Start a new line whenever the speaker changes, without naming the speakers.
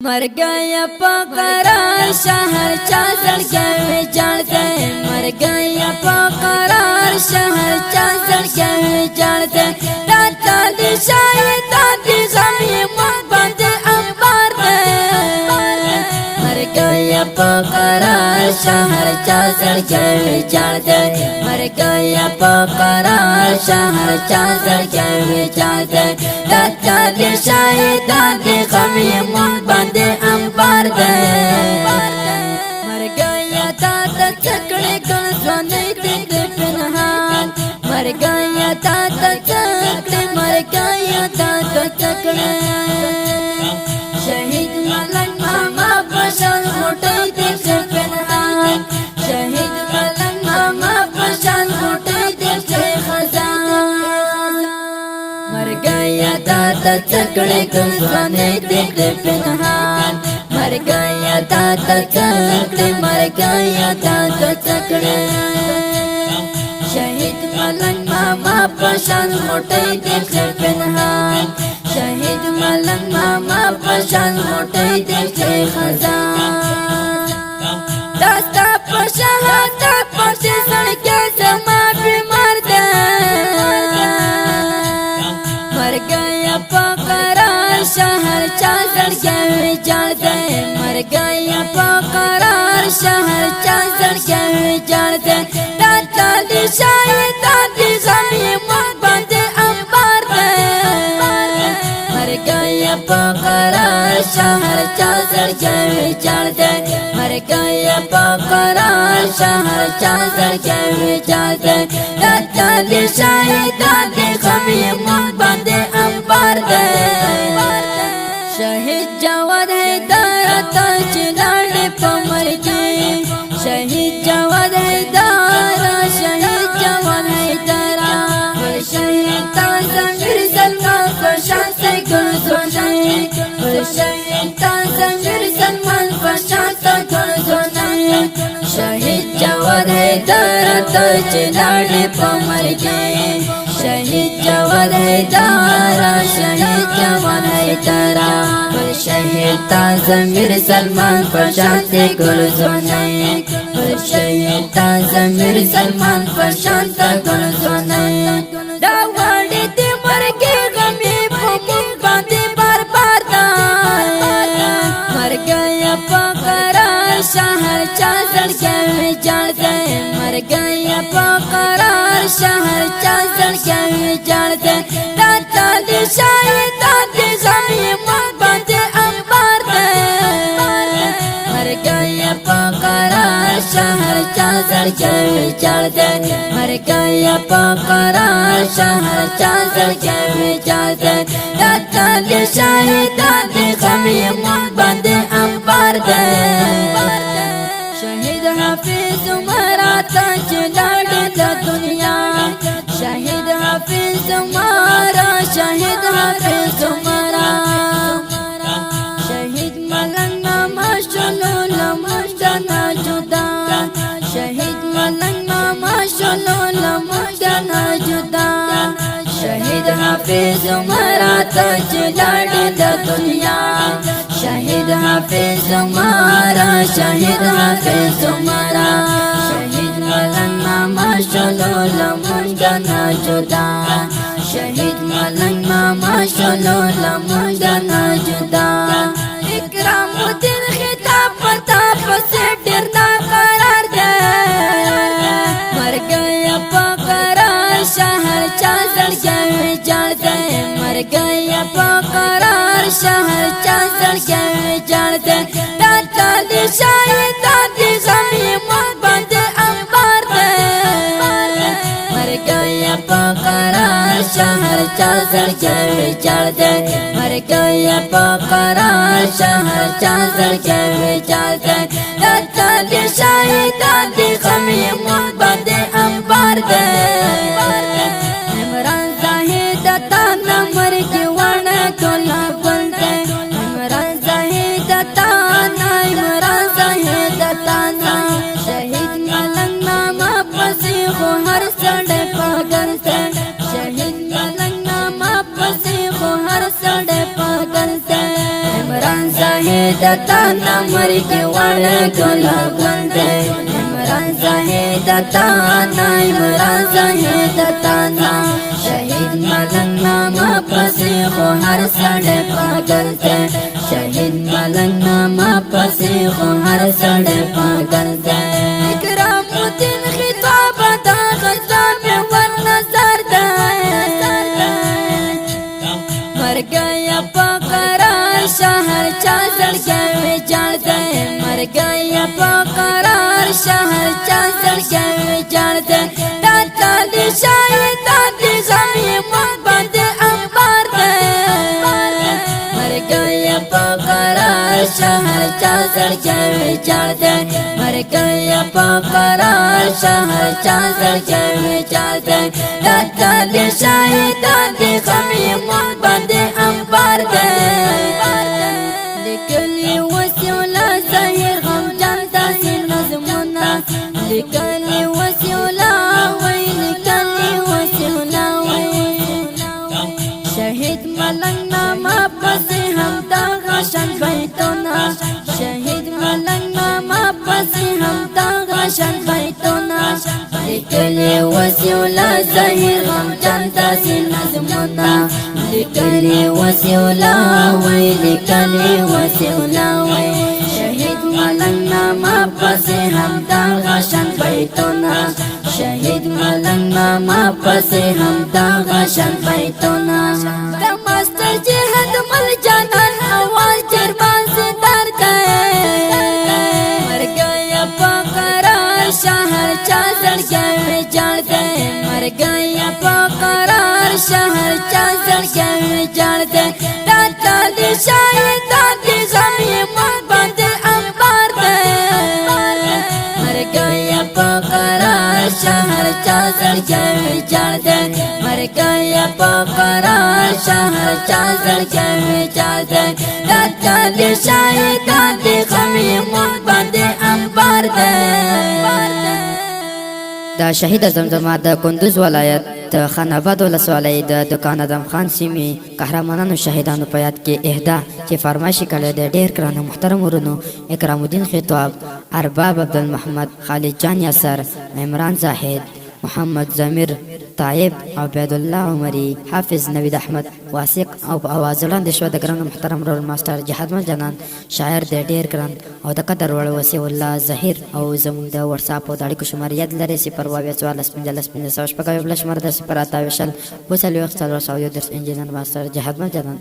मर गया पकरार शहर चादर के जानते, मर गया पकरार शहर चादर के जानते। दाता दिशाए दादी जमी मुहब्बत अंबार में, मर गया पकरार शहर चादर के जानते, मर गया पकरार शहर चादर के जानते। दाता दिशाए दादी जमी मुहब्बत अंबार में, मर गया दादा चकड़े का सोने दिल पिनहान, मर गया दादा चकड़े, मर गया दादा चकड़े। शहीद मलंग मामा पशान मोटे दिल से पिनहान, शहीद मलंग मामा पशान मोटे दिल से खजान, मर गया दादा चकड़े का सोने दिल पिनहान, मर गया दादा चकड़े, मर गया दादा चकड़े। शहीद मलंग मामा पशान मोटे दिल से पिनहान, शहीद मलंग मामा पशान मोटे दिल से खजान। दास्ता पशाहादा पशे सड़के समा बीमार दे, मर गया पकरार शहर चादर के जानते, मर गया पकरार शहर चादर के जानते। दाता दिशाए दादी जमी मुहब्बत अंबार में, मर गया पकरार शहर चादर के जानते, मर गया पकरार शहर चादर के जानते। दाता दिशाए दादी जमी मुहब्बत अंबार में, शहीद जवान है दारा ताज लाने पमर के, शहीद जवान है दारा, शहीद जवान है दारा। शहीद ताज़मीर सलमान फशान से गुल सुनाए, शहीद ताज़मीर सलमान फशान से गुल सुनाए। शहीद जवान है दारा ताज लाने पमर के, शहीद जवान है दारा, शहीद जवान है दारा। शहीद ताज़मीर सलमान फशान से गुल सुनाए, शहीद ताज़मीर सलमान फशान से गुल सुनाए। दावड़ी दी मर के गमी मुहब्बत बार बार दाए, मर गया पकरार शहर चादर के जानते, मर गया पकरार शहर चादर के जानते। दाता दिशाए दादी जमी मुहब्बत अंबार में, मर गया पकरार शहर चादर के जानते, मर गया पकरार शहर चादर के जानते। दाता दिशाए दादी जमी मुहब्बत अंबार में, शहीद हाफिज उमरा ताज लाड़े दा दुनिया, शहीद हाफिज उमरा, शहीद हाफिज उमरा। शहीद मलंग मामा शुलूल मुजदना जुदा, शहीद मलंग मामा शुलूल मुजदना जुदा। शहीद हाफिज उमरा ताज लाड़े दा दुनिया, शहीद हाफिज उमरा, शहीद हाफिज उमरा। शहीद मलंग मामा शुलूल मुजदना जुदा, शहीद मलंग मामा शुलूल मुजदना जुदा। इकरामुद्दीन खिताब प्रताप से डरना करार दे, मर गया पकरार शहर चादर के जानते, मर गया पकरार शहर चादर के जानते। दाता दिशाए दादी जमी मुहब्बत अंबार में, मर गया पकरार शहर चादर के जानते, मर गया पकरार शहर चादर के जानते। दाता दिशाए दादी जमी मुहब्बत अंबार में, इमरान जाहिद ताना मर के वाना तोला बनते, इमरान जाहिद ताना, इमरान जाहिद ताना। शहीद मलंग मामा पसी को हर सड़े पगन से, शहीद मलंग मामा पसी को हर सड़े पगन से। इमरान जाहिद زاهد تانا مرگ وڑا گلا گلدے عمران زاهد تانا عمران زاهد تانا شہید ملنگ ناما پسی خو ہر سڑے پاگل دے شہید ملنگ ناما پسی خو ہر سڑے پاگل دے اکرام الدین خطاب دا غزاب ور نظر دے مر گیا پاکرار شہر چازل گئے جان دے مر گیا پاکرار شہر چازل گئے جان دے داتا دی شاید دادی غمی محبت انبار دے مر گیا پاکرار شہر چازل گئے جان دے مر گیا پاکرار شہر چازل گئے جان دے داتا دی شاید دادی غمی محبت انبار دے لکلی وسیولا ظاہر غم جانتا سی نظمونا لکلی وسیولا وی لکلی وسیولا وی شہید ملنگ ناما پسی ہم داغا شن بیتونا شہید ملنگ ناما پسی ہم داغا شن بیتونا لکلی وسیولا ظاہر غم جانتا سی نظمونا لکلی وسیولا وی لکلی وسیولا وی شہید ملنگ ناما پسی ہم داغا شن بیتونا شہید ملنگ ناما پسی ہم داغا شن بیتونا دا مستر جہد مل جانان آواز جربان سے در گئے مر گیا پاکرار شہر چازل گئے جان دے مر گیا پاکرار شہر چازل گئے جان دے داتا دی شاید دادی غمی محبت انبار دے مر گیا پاکرار شہر چازل گئے جان دے مر گیا پاکرار شہر چازل گئے جان دے داتا دی شاید دادی غمی محبت انبار دے
دا شهید زمزمه د کندوز ولایت د خان آباد ولسوالۍ د دکان ادم خان سیمې قهرمانانو شهیدانو په یاد کې اهدا چې فرمایشي کړی د ډېر ګرانو محترم ورونو اکرام الدین خطاب ارباب عبدالمحمد خالد جان یاسر عمران زاهد محمد ضمیر طایب عبید الله عمری حافظ نوید احمد واسق او په اواز وړاندې شو د ګران محترم رول ماستر جهادمل جنان شاعر د ډېر ګران او د قدر وړ وسیع الله ظهیر او زموږ د واتساپ او د اړیکو شمار یاد لري 0241515 شپږ یو بل شمار د 0 8 وشل وسلو اختیار او درس انجینر ماستر جهادمل جنان